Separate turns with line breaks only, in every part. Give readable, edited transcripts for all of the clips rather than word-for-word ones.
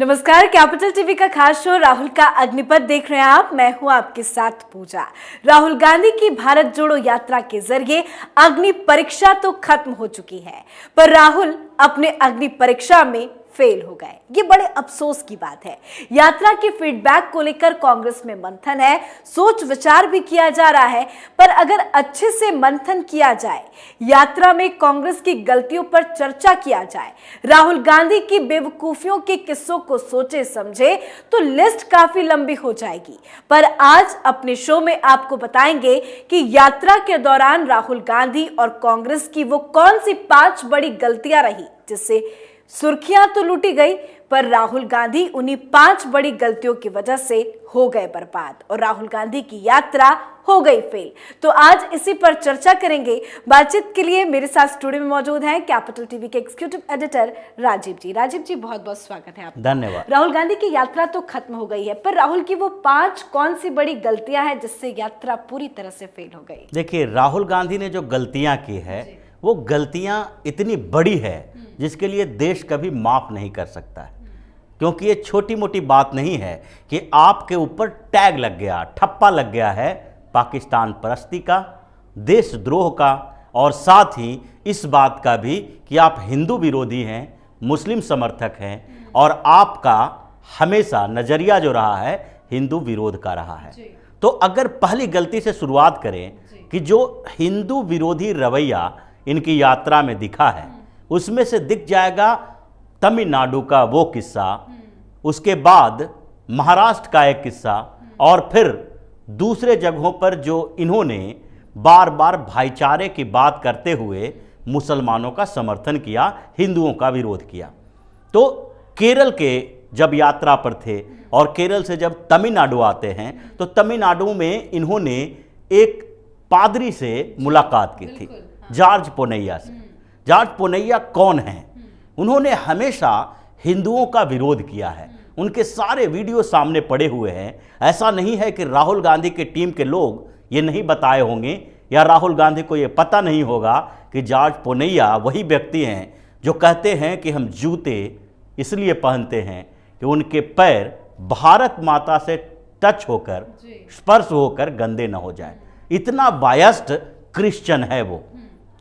नमस्कार, capital TV का खास शो राहुल का अग्निपथ देख रहे हैं आप। मैं हूं आपके साथ पूजा। राहुल गांधी की भारत जोड़ो यात्रा के जरिए अग्नि परीक्षा तो खत्म हो चुकी है, पर राहुल अपने अग्नि परीक्षा में फेल हो गए। ये बड़े अफसोस की बात है। यात्रा के फीडबैक को लेकर कांग्रेस में मंथन है, सोच विचार भी किया जा रहा है, पर अगर अच्छे से मंथन किया जाए, यात्रा में कांग्रेस की गलतियों पर चर्चा किया जाए, राहुल गांधी की बेवकूफियों के किस्सों को सोचे समझे, तो लिस्ट काफी लंबी हो जाएगी। पर आज अपने शो में आपको बताएंगे कि यात्रा के दौरान राहुल गांधी और कांग्रेस की वो कौन सी 5 बड़ी गलतियां रही जिससे सुर्खियां तो लूटी गई, पर राहुल गांधी उन्हीं 5 बड़ी गलतियों की वजह से हो गए बर्बाद और राहुल गांधी की यात्रा हो गई फेल। तो आज इसी पर चर्चा करेंगे। बातचीत के लिए मेरे साथ स्टूडियो में मौजूद हैं कैपिटल टीवी के एग्जीक्यूटिव एडिटर राजीव जी। राजीव जी, बहुत बहुत स्वागत है आपका।
धन्यवाद।
राहुल गांधी की यात्रा तो खत्म हो गई है, पर राहुल की वो 5 कौन सी बड़ी गलतियां हैं जिससे यात्रा पूरी तरह से फेल हो गई?
देखिए, राहुल गांधी ने जो गलतियां की है वो गलतियां इतनी बड़ी है जिसके लिए देश कभी माफ नहीं कर सकता है, क्योंकि ये छोटी मोटी बात नहीं है कि आपके ऊपर टैग लग गया, ठप्पा लग गया है पाकिस्तान परस्ती का, देशद्रोह का, और साथ ही इस बात का भी कि आप हिंदू विरोधी हैं, मुस्लिम समर्थक हैं, और आपका हमेशा नजरिया जो रहा है हिंदू विरोध का रहा है। तो अगर पहली गलती से शुरुआत करें कि जो हिंदू विरोधी रवैया इनकी यात्रा में दिखा है, उसमें से दिख जाएगा तमिलनाडु का वो किस्सा, उसके बाद महाराष्ट्र का एक किस्सा, और फिर दूसरे जगहों पर जो इन्होंने बार बार भाईचारे की बात करते हुए मुसलमानों का समर्थन किया, हिंदुओं का विरोध किया। तो केरल के जब यात्रा पर थे और केरल से जब तमिलनाडु आते हैं तो तमिलनाडु में इन्होंने एक पादरी से मुलाकात की थी, जॉर्ज पोनैया से। जॉर्ज पोनैया कौन हैं? उन्होंने हमेशा हिंदुओं का विरोध किया है, उनके सारे वीडियो सामने पड़े हुए हैं। ऐसा नहीं है कि राहुल गांधी के टीम के लोग ये नहीं बताए होंगे या राहुल गांधी को ये पता नहीं होगा कि जॉर्ज पोनैया वही व्यक्ति हैं जो कहते हैं कि हम जूते इसलिए पहनते हैं कि उनके पैर भारत माता से टच होकर, स्पर्श होकर गंदे न हो जाए। इतना बायस्ड क्रिश्चियन है वो,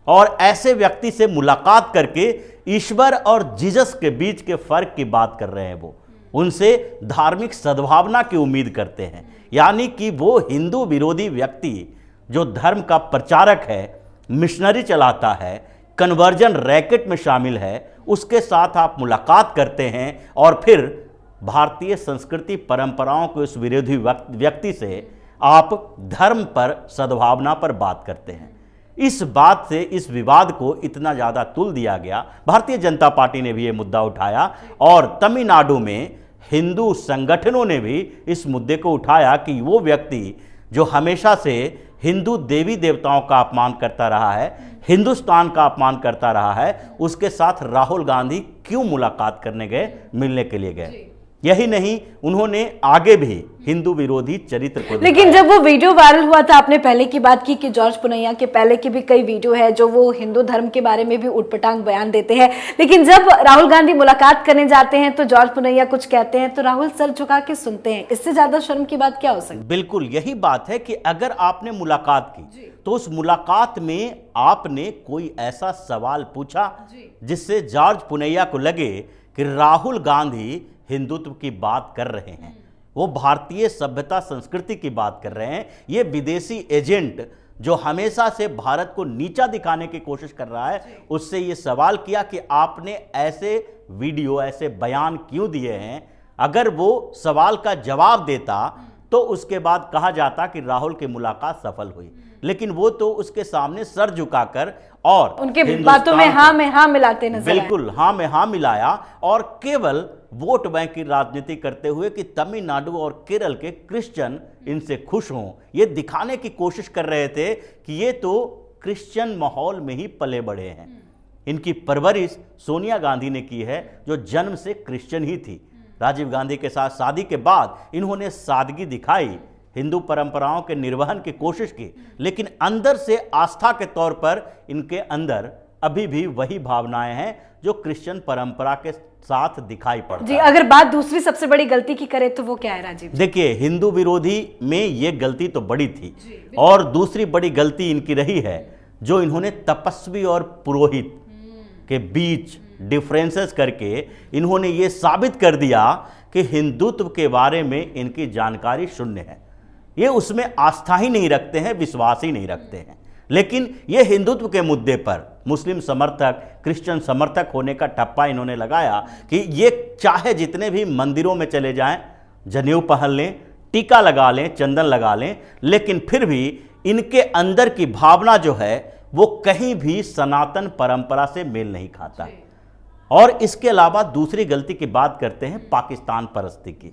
और ऐसे व्यक्ति से मुलाकात करके ईश्वर और जीसस के बीच के फर्क की बात कर रहे हैं। वो उनसे धार्मिक सद्भावना की उम्मीद करते हैं, यानी कि वो हिंदू विरोधी व्यक्ति जो धर्म का प्रचारक है, मिशनरी चलाता है, कन्वर्जन रैकेट में शामिल है, उसके साथ आप मुलाकात करते हैं और फिर भारतीय संस्कृति परंपराओं के उस विरोधी व्यक्ति से आप धर्म पर, सद्भावना पर बात करते हैं। इस बात से इस विवाद को इतना ज़्यादा तुल दिया गया। भारतीय जनता पार्टी ने भी ये मुद्दा उठाया और तमिलनाडु में हिंदू संगठनों ने भी इस मुद्दे को उठाया कि वो व्यक्ति जो हमेशा से हिंदू देवी देवताओं का अपमान करता रहा है, हिंदुस्तान का अपमान करता रहा है, उसके साथ राहुल गांधी क्यों मुलाकात करने गए, मिलने के लिए गए। यही नहीं, उन्होंने आगे भी हिंदू विरोधी चरित्र को,
लेकिन जब वो वीडियो वायरल हुआ था, आपने पहले की बात की कि जॉर्ज पुनैया के पहले की भी कई वीडियो है जो वो हिंदू धर्म के बारे में भी उटपटांग बयान देते हैं, लेकिन जब राहुल गांधी मुलाकात करने जाते हैं तो जॉर्ज पुनैया कुछ कहते हैं तो राहुल सर झुका के सुनते हैं। इससे ज्यादा शर्म की बात क्या हो सकती है?
बिल्कुल यही बात है कि अगर आपने मुलाकात की तो उस मुलाकात में आपने कोई ऐसा सवाल पूछा जिससे जॉर्ज पुनैया को लगे कि राहुल गांधी हिंदुत्व की बात कर रहे हैं, वो भारतीय सभ्यता संस्कृति की बात कर रहे हैं। ये विदेशी एजेंट जो हमेशा से भारत को नीचा दिखाने की कोशिश कर रहा है, उससे ये सवाल किया कि आपने ऐसे वीडियो, ऐसे बयान क्यों दिए हैं। अगर वो सवाल का जवाब देता तो उसके बाद कहा जाता कि राहुल की मुलाकात सफल हुई, लेकिन वो तो उसके सामने सर झुकाकर और
उनके बातों में हाँ मिलाते नजर आए।
बिल्कुल हाँ में हाँ मिलाया और केवल वोट बैंक की राजनीति करते हुए कि तमिलनाडु और केरल के क्रिश्चियन इनसे खुश हों, ये दिखाने की कोशिश कर रहे थे कि ये तो क्रिश्चियन माहौल में ही पले बढ़े हैं। इनकी परवरिश सोनिया गांधी ने की है जो जन्म से क्रिश्चियन ही थी। राजीव गांधी के साथ शादी के बाद इन्होंने सादगी दिखाई, हिंदू परंपराओं के निर्वहन की कोशिश की, लेकिन अंदर से आस्था के तौर पर इनके अंदर अभी भी वही भावनाएं हैं जो क्रिश्चियन परंपरा के साथ दिखाई पड़ता
जी।
है।
अगर बात दूसरी सबसे बड़ी गलती की करें तो वो क्या है राजीव जी?
देखिए, हिंदू विरोधी में ये गलती तो बड़ी थी, और दूसरी बड़ी गलती इनकी रही है जो इन्होंने तपस्वी और पुरोहित के बीच डिफरेंसेस करके इन्होंने ये साबित कर दिया कि हिंदुत्व के बारे में इनकी जानकारी शून्य है। ये उसमें आस्था ही नहीं रखते हैं, विश्वास ही नहीं रखते हैं। लेकिन ये हिंदुत्व के मुद्दे पर मुस्लिम समर्थक, क्रिश्चियन समर्थक होने का ठप्पा इन्होंने लगाया कि ये चाहे जितने भी मंदिरों में चले जाएं, जनेऊ पहन लें, टीका लगा लें, चंदन लगा लें, लेकिन फिर भी इनके अंदर की भावना जो है वो कहीं भी सनातन परंपरा से मेल नहीं खाता। और इसके अलावा दूसरी गलती की बात करते हैं पाकिस्तान परस्ती की,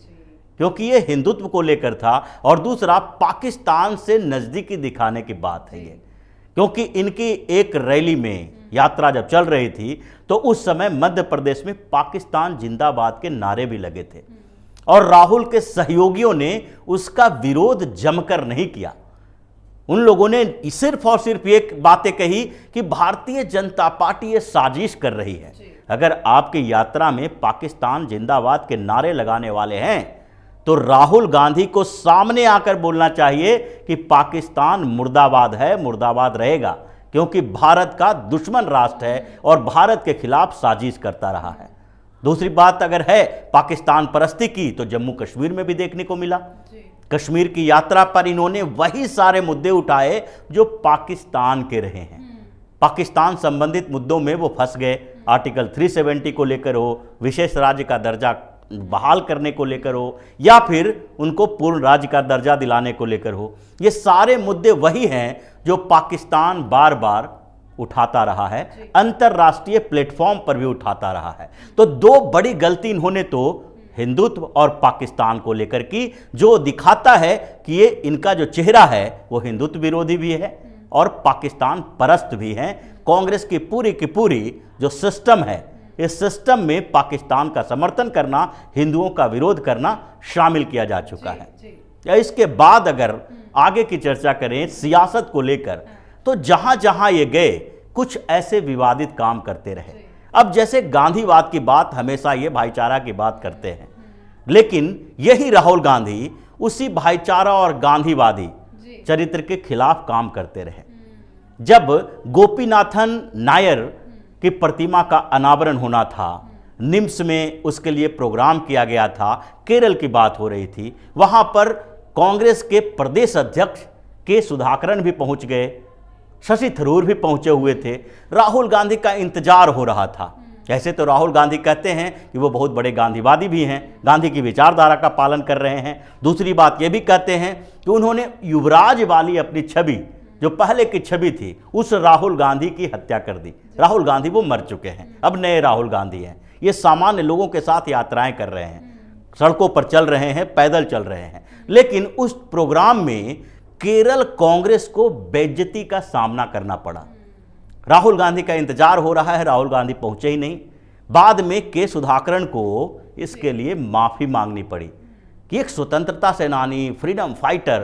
क्योंकि ये हिंदुत्व को लेकर था, और दूसरा पाकिस्तान से नज़दीकी दिखाने की बात है ये। क्योंकि इनकी एक रैली में यात्रा जब चल रही थी तो उस समय मध्य प्रदेश में पाकिस्तान जिंदाबाद के नारे भी लगे थे, और राहुल के सहयोगियों ने उसका विरोध जमकर नहीं किया। उन लोगों ने सिर्फ और सिर्फ एक बातें कही कि भारतीय जनता पार्टी ये साजिश कर रही है। अगर आपकी यात्रा में पाकिस्तान जिंदाबाद के नारे लगाने वाले हैं तो राहुल गांधी को सामने आकर बोलना चाहिए कि पाकिस्तान मुर्दाबाद है, मुर्दाबाद रहेगा, क्योंकि भारत का दुश्मन राष्ट्र है और भारत के खिलाफ साजिश करता रहा है। दूसरी बात अगर है पाकिस्तान परस्ती की, तो जम्मू कश्मीर में भी देखने को मिला। कश्मीर की यात्रा पर इन्होंने वही सारे मुद्दे उठाए जो पाकिस्तान के रहे हैं। पाकिस्तान संबंधित मुद्दों में वो फंस गए। आर्टिकल 370 को लेकर हो, विशेष राज्य का दर्जा बहाल करने को लेकर हो, या फिर उनको पूर्ण राज्य का दर्जा दिलाने को लेकर हो, ये सारे मुद्दे वही हैं जो पाकिस्तान बार बार उठाता रहा है, अंतर्राष्ट्रीय प्लेटफॉर्म पर भी उठाता रहा है। तो दो बड़ी गलती इन्होंने तो हिंदुत्व और पाकिस्तान को लेकर की, जो दिखाता है कि ये इनका जो चेहरा है वो हिंदुत्व विरोधी भी है और पाकिस्तान परस्त भी है। कांग्रेस की पूरी जो सिस्टम है, इस सिस्टम में पाकिस्तान का समर्थन करना, हिंदुओं का विरोध करना शामिल किया जा चुका है। या इसके बाद अगर आगे की चर्चा करें सियासत को लेकर, तो जहां जहां ये गए कुछ ऐसे विवादित काम करते रहे। अब जैसे गांधीवाद की बात, हमेशा ये भाईचारा की बात करते हैं, लेकिन यही राहुल गांधी उसी भाईचारा और गांधीवादी चरित्र के खिलाफ काम करते रहे। जब गोपीनाथन नायर की प्रतिमा का अनावरण होना था, निम्स में उसके लिए प्रोग्राम किया गया था, केरल की बात हो रही थी, वहां पर कांग्रेस के प्रदेश अध्यक्ष के सुधाकरन भी पहुंच गए, शशि थरूर भी पहुंचे हुए थे। राहुल गांधी का इंतजार हो रहा था। ऐसे तो राहुल गांधी कहते हैं कि वो बहुत बड़े गांधीवादी भी हैं, गांधी की विचारधारा का पालन कर रहे हैं। दूसरी बात ये भी कहते हैं कि उन्होंने युवराज वाली अपनी छवि, जो पहले की छवि थी, उस राहुल गांधी की हत्या कर दी। राहुल गांधी वो मर चुके हैं, अब नए राहुल गांधी हैं। ये सामान्य लोगों के साथ यात्राएं कर रहे हैं, सड़कों पर चल रहे हैं, पैदल चल रहे हैं। लेकिन उस प्रोग्राम में केरल कांग्रेस को बेइज्जती का सामना करना पड़ा। राहुल गांधी का इंतजार हो रहा है, राहुल गांधी पहुंचे ही नहीं। बाद में के सुधाकरन को इसके लिए माफी मांगनी पड़ी कि एक स्वतंत्रता सेनानी, फ्रीडम फाइटर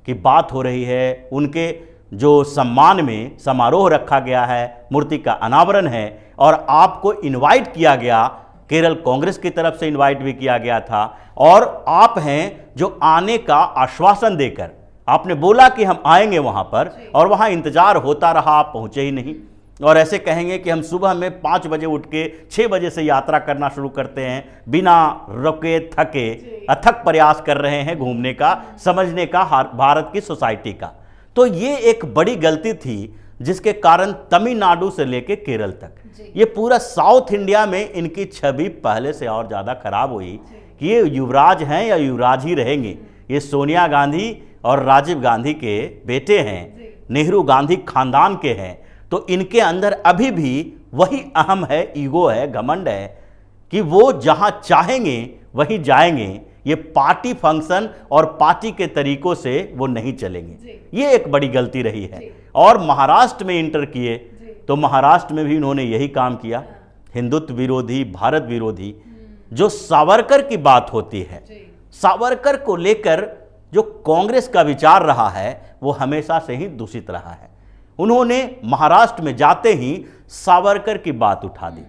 की बात हो रही है, उनके जो सम्मान में समारोह रखा गया है, मूर्ति का अनावरण है, और आपको इनवाइट किया गया, केरल कांग्रेस की तरफ से इनवाइट भी किया गया था, और आप हैं जो आने का आश्वासन देकर आपने बोला कि हम आएंगे वहां पर, और वहां इंतजार होता रहा, आप पहुंचे ही नहीं। और ऐसे कहेंगे कि हम सुबह में 5 बजे उठ के 6 बजे से यात्रा करना शुरू करते हैं, बिना रुके थके अथक प्रयास कर रहे हैं घूमने का, समझने का भारत की सोसाइटी का। तो ये एक बड़ी गलती थी जिसके कारण तमिलनाडु से लेके केरल तक, ये पूरा साउथ इंडिया में इनकी छवि पहले से और ज़्यादा खराब हुई कि ये युवराज हैं या युवराज ही रहेंगे। ये सोनिया गांधी और राजीव गांधी के बेटे हैं, नेहरू गांधी खानदान के हैं, तो इनके अंदर अभी भी वही अहम है, ईगो है, घमंड है कि वो जहां चाहेंगे वहीं जाएंगे। ये पार्टी फंक्शन और पार्टी के तरीकों से वो नहीं चलेंगे। ये एक बड़ी गलती रही है। और महाराष्ट्र में इंटर किए तो महाराष्ट्र में भी इन्होंने यही काम किया, हिंदुत्व विरोधी, भारत विरोधी। जो सावरकर की बात होती है, सावरकर को लेकर जो कांग्रेस का विचार रहा है वो हमेशा से ही दूषित रहा है। उन्होंने महाराष्ट्र में जाते ही सावरकर की बात उठा दी।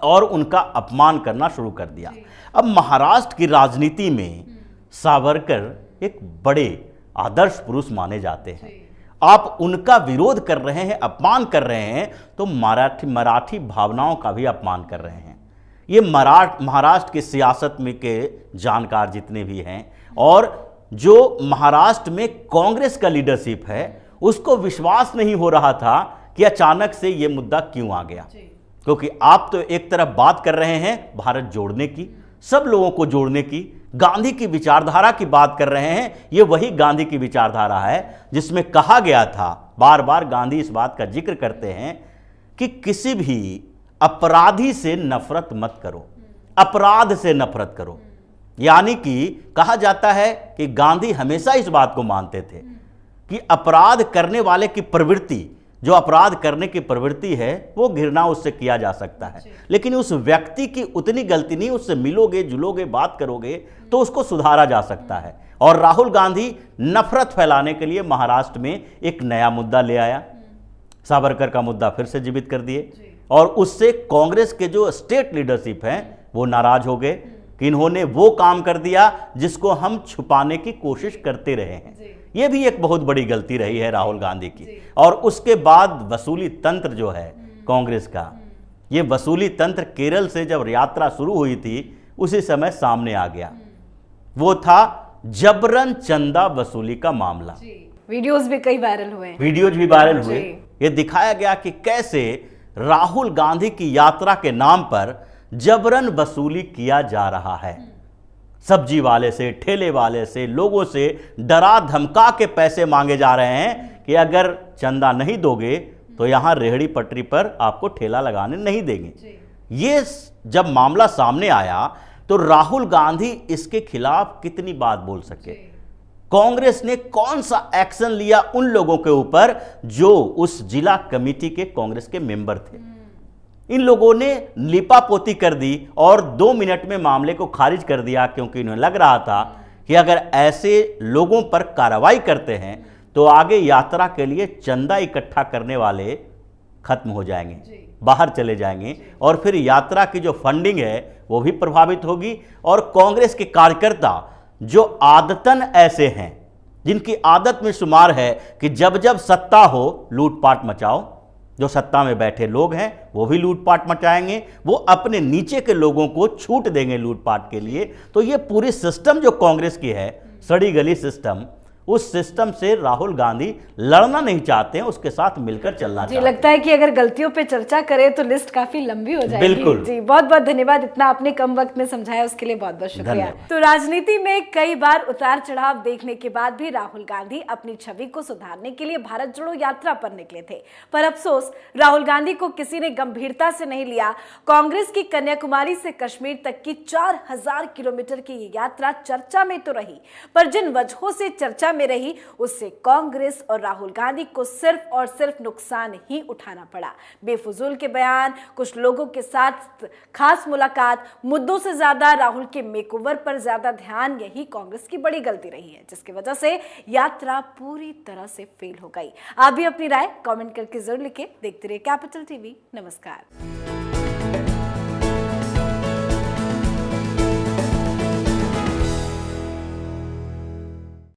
और उनका अपमान करना शुरू कर दिया। अब महाराष्ट्र की राजनीति में सावरकर एक बड़े आदर्श पुरुष माने जाते हैं। आप उनका विरोध कर रहे हैं, अपमान कर रहे हैं, तो मराठी भावनाओं का भी अपमान कर रहे हैं। ये महाराष्ट्र की सियासत में के जानकार जितने भी हैं, और जो महाराष्ट्र में कांग्रेस का लीडरशिप है, उसको विश्वास नहीं हो रहा था कि अचानक से ये मुद्दा क्यों आ गया। क्योंकि आप तो एक तरफ बात कर रहे हैं भारत जोड़ने की, सब लोगों को जोड़ने की, गांधी की विचारधारा की बात कर रहे हैं। ये वही गांधी की विचारधारा है जिसमें कहा गया था, बार बार गांधी इस बात का जिक्र करते हैं कि किसी भी अपराधी से नफरत मत करो, अपराध से नफरत करो। यानी कि कहा जाता है कि गांधी हमेशा इस बात को मानते थे कि अपराध करने वाले की प्रवृत्ति, जो अपराध करने की प्रवृत्ति है, वो घृणा उससे किया जा सकता है, लेकिन उस व्यक्ति की उतनी गलती नहीं, उससे मिलोगे जुलोगे बात करोगे तो उसको सुधारा जा सकता है। और राहुल गांधी नफरत फैलाने के लिए महाराष्ट्र में एक नया मुद्दा ले आया, सावरकर का मुद्दा फिर से जीवित कर दिए, और उससे कांग्रेस के जो स्टेट लीडरशिप है वो नाराज हो गए कि इन्होंने वो काम कर दिया जिसको हम छुपाने की कोशिश करते रहे हैं। ये भी एक बहुत बड़ी गलती रही है राहुल गांधी की। और उसके बाद वसूली तंत्र जो है कांग्रेस का, ये वसूली तंत्र केरल से जब यात्रा शुरू हुई थी उसी समय सामने आ गया। वो था जबरन चंदा वसूली का मामला।
वीडियोस भी कई वायरल हुए,
वीडियोज भी वायरल हुए। ये दिखाया गया कि कैसे राहुल गांधी की यात्रा के नाम पर जबरन वसूली किया जा रहा है। सब्जी वाले से, ठेले वाले से, लोगों से डरा धमका के पैसे मांगे जा रहे हैं कि अगर चंदा नहीं दोगे तो यहां रेहड़ी पटरी पर आपको ठेला लगाने नहीं देंगे। ये जब मामला सामने आया तो राहुल गांधी इसके खिलाफ कितनी बात बोल सके। कांग्रेस ने कौन सा एक्शन लिया उन लोगों के ऊपर जो उस जिला कमेटी के कांग्रेस के मेंबर थे। इन लोगों ने लिपापोती कर दी और 2 मिनट में मामले को खारिज कर दिया, क्योंकि इन्हें लग रहा था कि अगर ऐसे लोगों पर कार्रवाई करते हैं तो आगे यात्रा के लिए चंदा इकट्ठा करने वाले खत्म हो जाएंगे, बाहर चले जाएंगे, और फिर यात्रा की जो फंडिंग है वो भी प्रभावित होगी। और कांग्रेस के कार्यकर्ता जो आदतन ऐसे हैं, जिनकी आदत में शुमार है कि जब जब सत्ता हो लूटपाट मचाओ, जो सत्ता में बैठे लोग हैं वो भी लूटपाट मचाएंगे, वो अपने नीचे के लोगों को छूट देंगे लूटपाट के लिए। तो ये पूरी सिस्टम जो कांग्रेस की है, सड़ी गली सिस्टम, उस सिस्टम से राहुल गांधी लड़ना नहीं चाहते हैं, उसके साथ मिलकर चलना चाहते हैं।
लगता है कि अगर गलतियों पे चर्चा करें तो लिस्ट काफी लंबी हो जाएगी।
बिल्कुल
जी, बहुत बहुत धन्यवाद, इतना आपने कम वक्त में समझाया उसके लिए बहुत बहुत शुक्रिया। तो राजनीति में कई बार उतार चढ़ाव देखने के बाद भी राहुल गांधी अपनी छवि को सुधारने के लिए भारत जोड़ो यात्रा पर निकले थे, पर अफसोस राहुल गांधी को किसी ने गंभीरता से नहीं लिया। कांग्रेस की कन्याकुमारी से कश्मीर तक की 4000 किलोमीटर की ये यात्रा चर्चा में तो रही, पर जिन वजहों से चर्चा में रही उससे कांग्रेस और राहुल गांधी को सिर्फ और सिर्फ नुकसान ही उठाना पड़ा। बेफुजूल के बयान, कुछ लोगों के साथ खास मुलाकात, मुद्दों से ज्यादा राहुल के मेकओवर पर ज्यादा ध्यान, यही कांग्रेस की बड़ी गलती रही है, जिसकी वजह से यात्रा पूरी तरह से फेल हो गई। आप भी अपनी राय कमेंट करके जरूर लिखें। देखते रहिए कैपिटल टीवी। नमस्कार।